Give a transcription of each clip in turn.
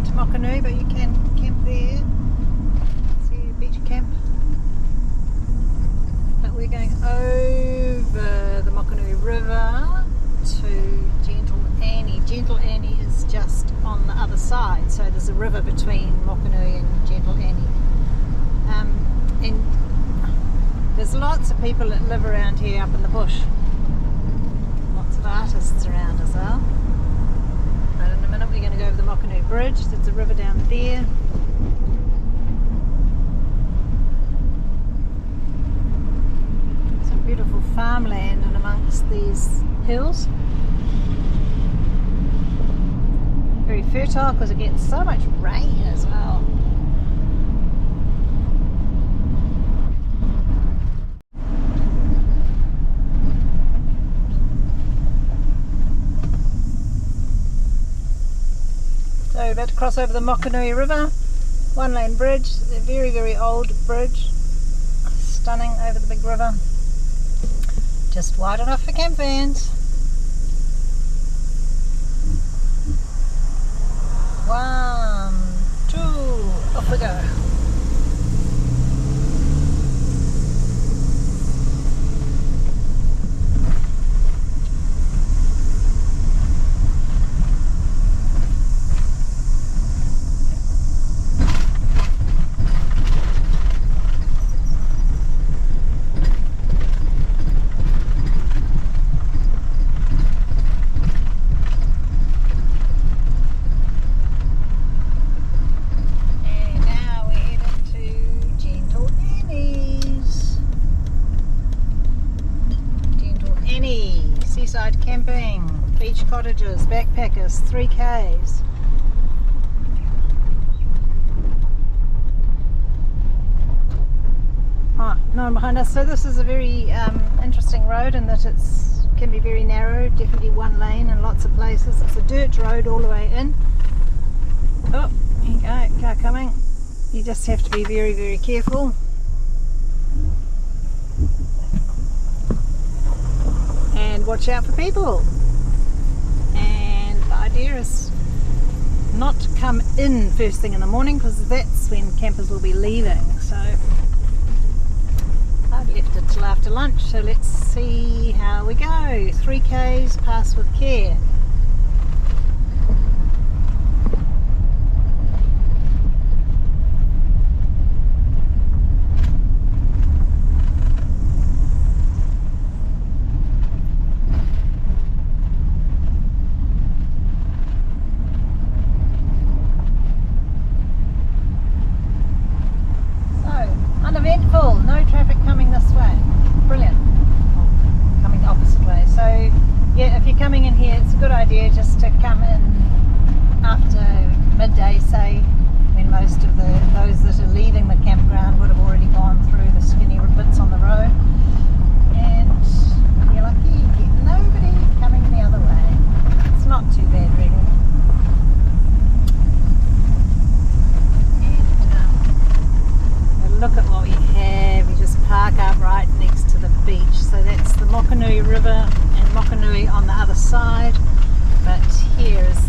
to Mokihinui, but you can camp there. See a beach camp. But we're going over the Mokihinui River to Gentleannie. Gentleannie is just on the other side, so there's a river between Mokihinui and Gentleannie. And there's lots of people that live around here up in the bush. Lots of artists around as well. But in a minute we're going to go over the Mokihinui Bridge. There's a river down there. Some beautiful farmland in amongst these hills. Very fertile because it gets so much rain as well. So we're about to cross over the Mokihinui River, one lane bridge, a very, very old bridge, stunning over the big river, just wide enough for camp vans. 1, 2, off we go. Seaside camping, beach cottages, backpackers, 3Ks. No, behind us. So this is a very interesting road in that it can be very narrow, definitely one lane in lots of places. It's a dirt road all the way in. Oh, here you go, car coming. You just have to be very, very careful. And watch out for people. And the idea is not to come in first thing in the morning because that's when campers will be leaving. So I've left it till after lunch, so let's see how we go. 3Ks, pass with care. No traffic coming this way. Brilliant. Coming the opposite way. So yeah, if you're coming in here, it's a good idea just to come in after midday, say, when most of those that are leaving the campground would have already gone through the skinny bits on the road. And you're lucky you get nobody coming the other way. It's not too bad really. Look at what we have. We just park up right next to the beach. So that's the Mokihinui River and Mokihinui on the other side. But here is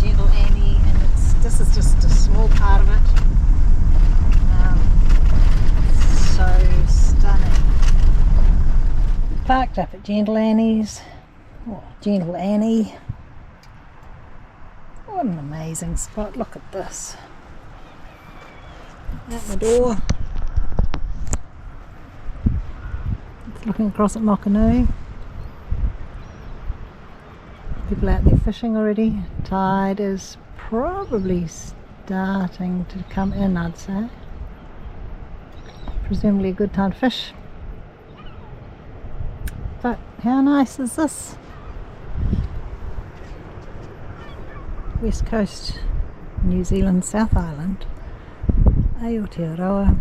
Gentleannie, and this is just a small part of it. So stunning. Parked up at Gentleannie's. Oh, Gentleannie. What an amazing spot. Look at this. Out the door. Looking across at Mokihinui. People out there fishing already. Tide is probably starting to come in, I'd say. Presumably a good time to fish. But how nice is this? West Coast, New Zealand, South Island. Aotearoa.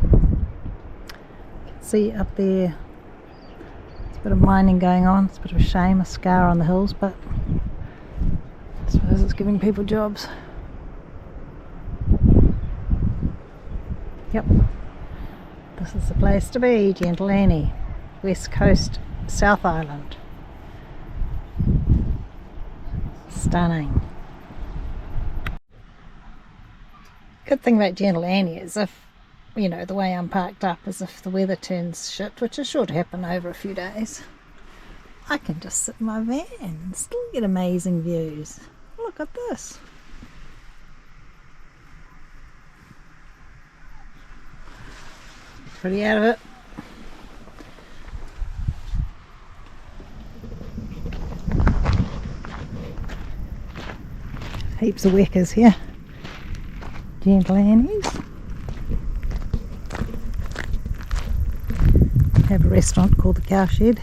You can see up there a bit of mining going on. It's a bit of a shame, a scar on the hills, but I suppose it's giving people jobs. Yep, this is the place to be, Gentleannie, West Coast, South Island. Stunning. Good thing about Gentle Annie is if, you know, the way I'm parked up is if the weather turns shit, which is sure to happen over a few days, I can just sit in my van and still get amazing views. Look at this. Pretty out of it. Heaps of wekas here. Gentle Annies. Have a restaurant called the Cowshed.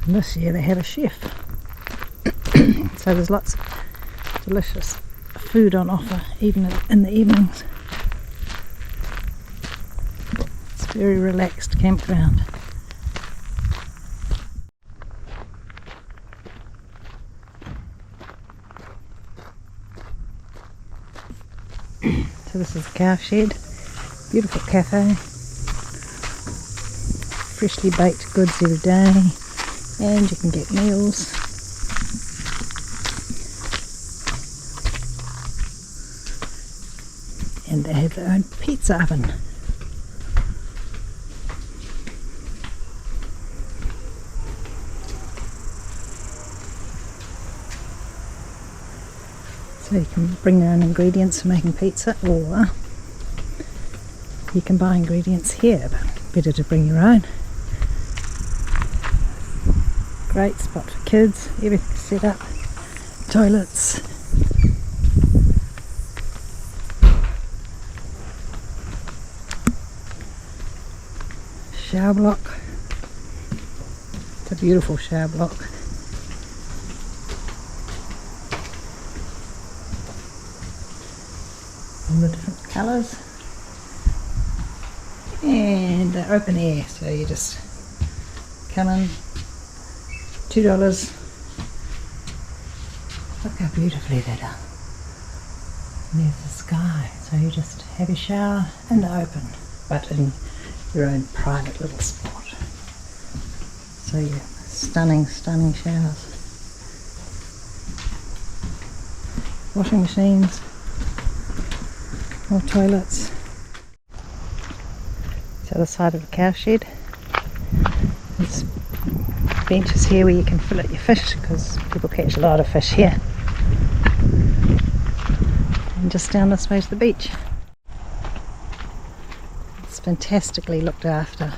And this year they have a chef. So there's lots of delicious food on offer even in the evenings. It's a very relaxed campground. So this is the Cowshed, beautiful cafe, freshly baked goods every day, and you can get meals. And they have their own pizza oven. So you can bring your own ingredients for making pizza, or you can buy ingredients here, but better to bring your own. Great spot for kids, everything's set up, toilets. Shower block. It's a beautiful shower block. All the different colours, and they're open air, so you just come in, $2. Look how beautifully they're done. And there's the sky, so you just have your shower in the open, but in your own private little spot. So yeah, stunning showers. Washing machines. More toilets. It's the other side of the Cowshed. There's benches here where you can fill up your fish, because people catch a lot of fish here. And just down this way to the beach. It's fantastically looked after.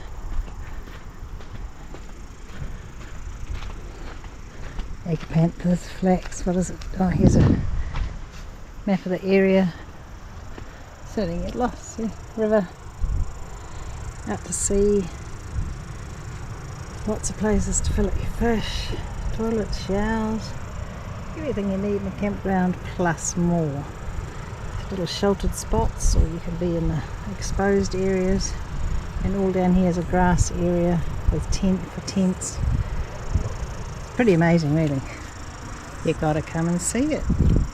Agapanthus, flax, what is it? Oh, here's a map of the area. So you get lost, yeah. River, out to sea, lots of places to fill up your fish, toilets, showers, everything you need in a campground plus more. Little sheltered spots, or you can be in the exposed areas, and all down here is a grass area with tents. It's pretty amazing really. You gotta come and see it.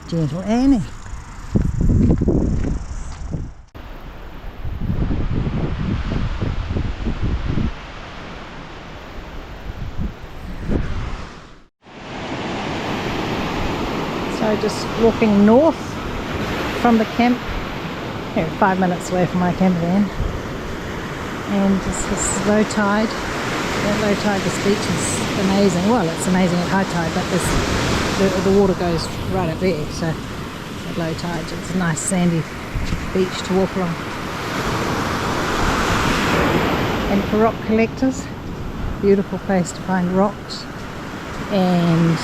Gentle Annie. So just walking north from the camp, 5 minutes away from my camper van, and just this low tide. At low tide this beach is amazing. Well, it's amazing at high tide, but the water goes right up there, so at low tide it's a nice sandy beach to walk along. And for rock collectors, beautiful place to find rocks and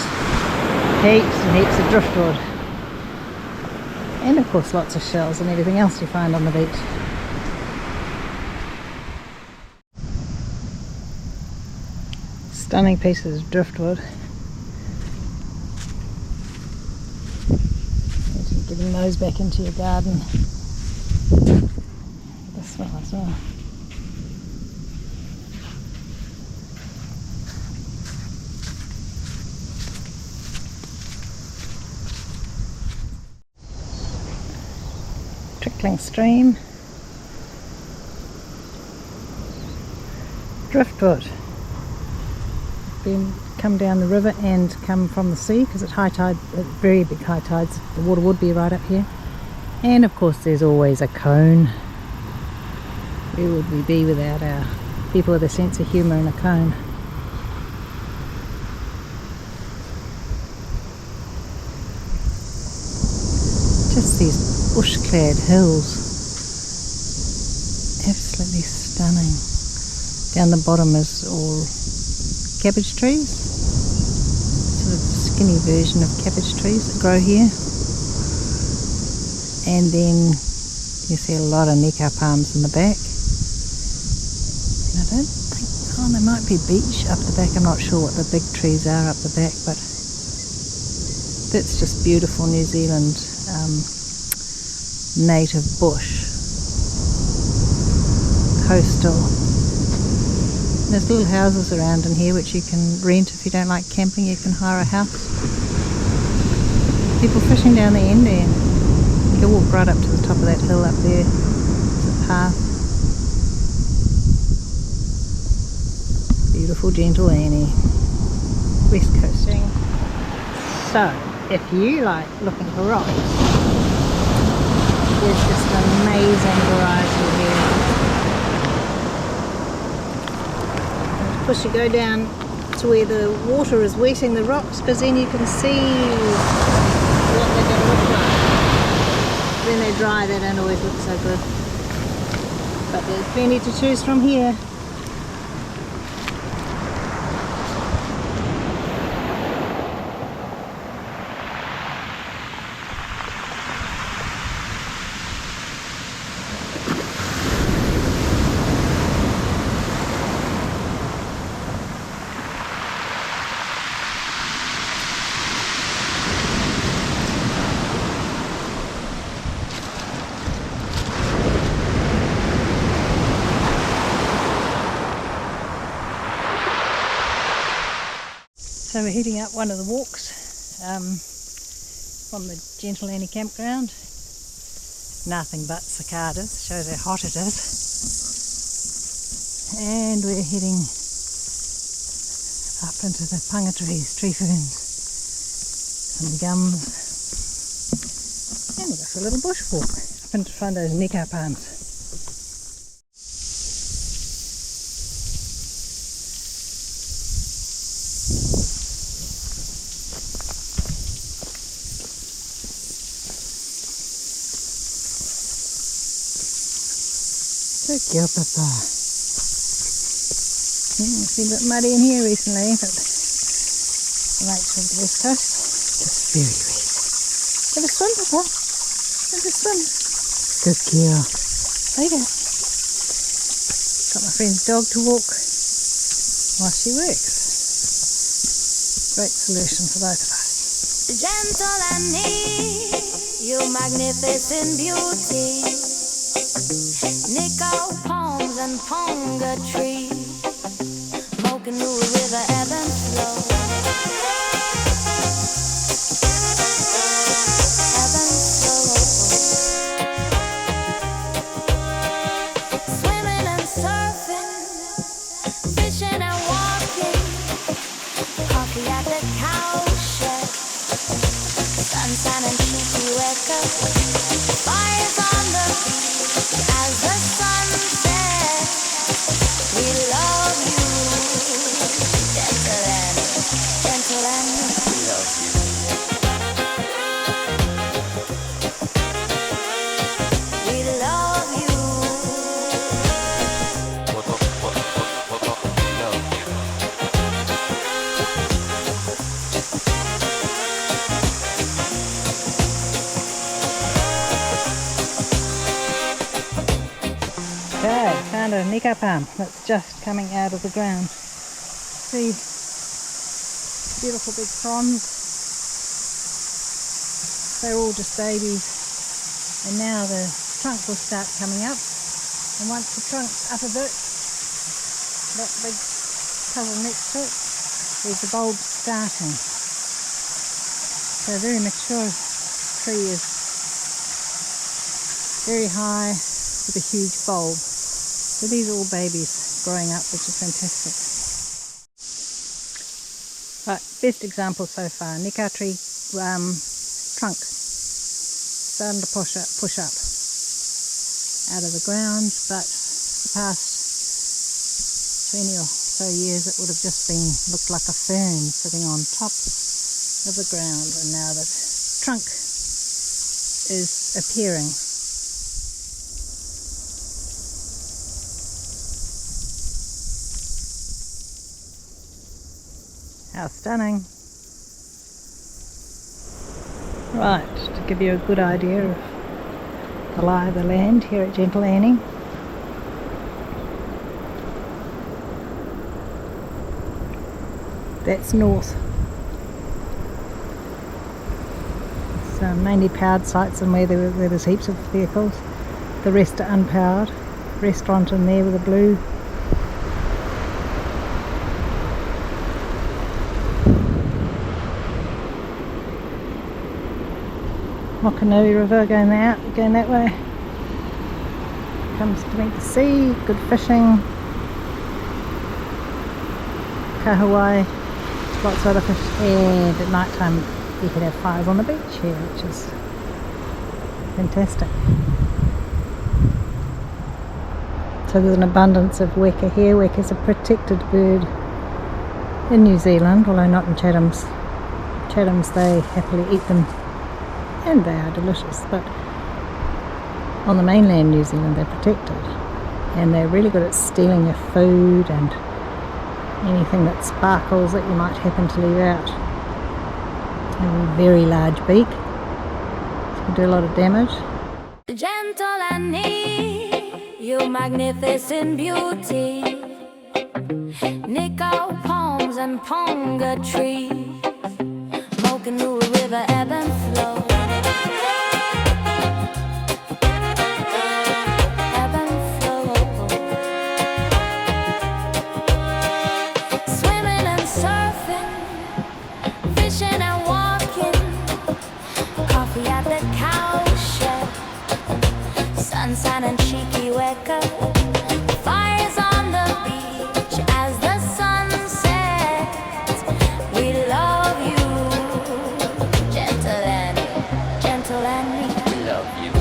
heaps and heaps of driftwood, and of course lots of shells and everything else you find on the beach. Stunning pieces of driftwood. Imagine getting those back into your garden. This one as well. Trickling stream, driftwood, come down the river and come from the sea, because at high tide, at very big high tides, the water would be right up here, And of course there's always a cone. Where would we be without our people with a sense of humour and a cone? Just these bush-clad hills. Absolutely stunning. Down the bottom is all cabbage trees. Sort of skinny version of cabbage trees that grow here. And then you see a lot of nikaupalms in the back. And I don't think, oh, there might be beech up the back. I'm not sure what the big trees are up the back, but that's just beautiful New Zealand native bush. Coastal. And there's little houses around in here which you can rent if you don't like camping. You can hire a house. People fishing down the end there. You can walk right up to the top of that hill up there. There's a path. Beautiful Gentle Annie. West coasting. So, if you like looking for rocks, there's just an amazing variety here. Of course you go down to where the water is wetting the rocks, because then you can see what they're going to look like. When they're dry they don't always look so good. But there's plenty to choose from here. So we're heading up one of the walks from the Gentle Annie campground. Nothing but cicadas, shows how hot it is. And we're heading up into the pungatrees, tree ferns, some gums. And we'll go for a little bush walk up into front of those nikaupalms. Kia papa. It's been a bit muddy in here recently, but the lakes of the west coast, just very wet. Have a swim, papa. Have a swim. Good girl. There you go. Got my friend's dog to walk while she works. Great solution for both of us. Gentleannie, you magnificent beauty. Nikaupalms and pungatree, mokihinui river ebb and flow, ebb and flow. Swimming and surfing, fishing and walking, coffee at the cowshed, sunshine and cheeky weka, fires on the beach. As the sun sets, we love you, gentleannie, gentleannie. We love you. We love you. Okay, found a nikaupalm that's just coming out of the ground. See, beautiful big fronds. They're all just babies, and now the trunk will start coming up, and once the trunk's up a bit, that big puzzle next to it, there's the bulb starting. So a very mature tree is very high with a huge bulb. So these are all babies growing up, which is fantastic. Right, best example so far, nikaupalm tree trunk. starting to push up out of the ground, but the past 20 or so years it would have just looked like a fern sitting on top of the ground, and now the trunk is appearing. How stunning. Right, to give you a good idea of the lie of the land here at Gentle Annie. That's north. It's mainly powered sites and where there's heaps of vehicles. The rest are unpowered. Restaurant in there with a blue. Mokihinui River going that way. Comes to meet the sea, good fishing. Kahawai, lots of other fish, and at night time you can have fires on the beach here, which is fantastic. So there's an abundance of weka here. Weka is a protected bird in New Zealand, although not in Chatham's. Chatham's, they happily eat them and they are delicious, but on the mainland New Zealand they're protected and they're really good at stealing your food and anything that sparkles that you might happen to leave out. They have a very large beak, so can do a lot of damage. Gentleannie, you magnificent beauty, nikaupalms and pungatree, Mokihinui River ebb and flow. Sunshine and cheeky weka, fires on the beach as the sun sets. We love you, Gentle Annie, Gentle Annie. We love you.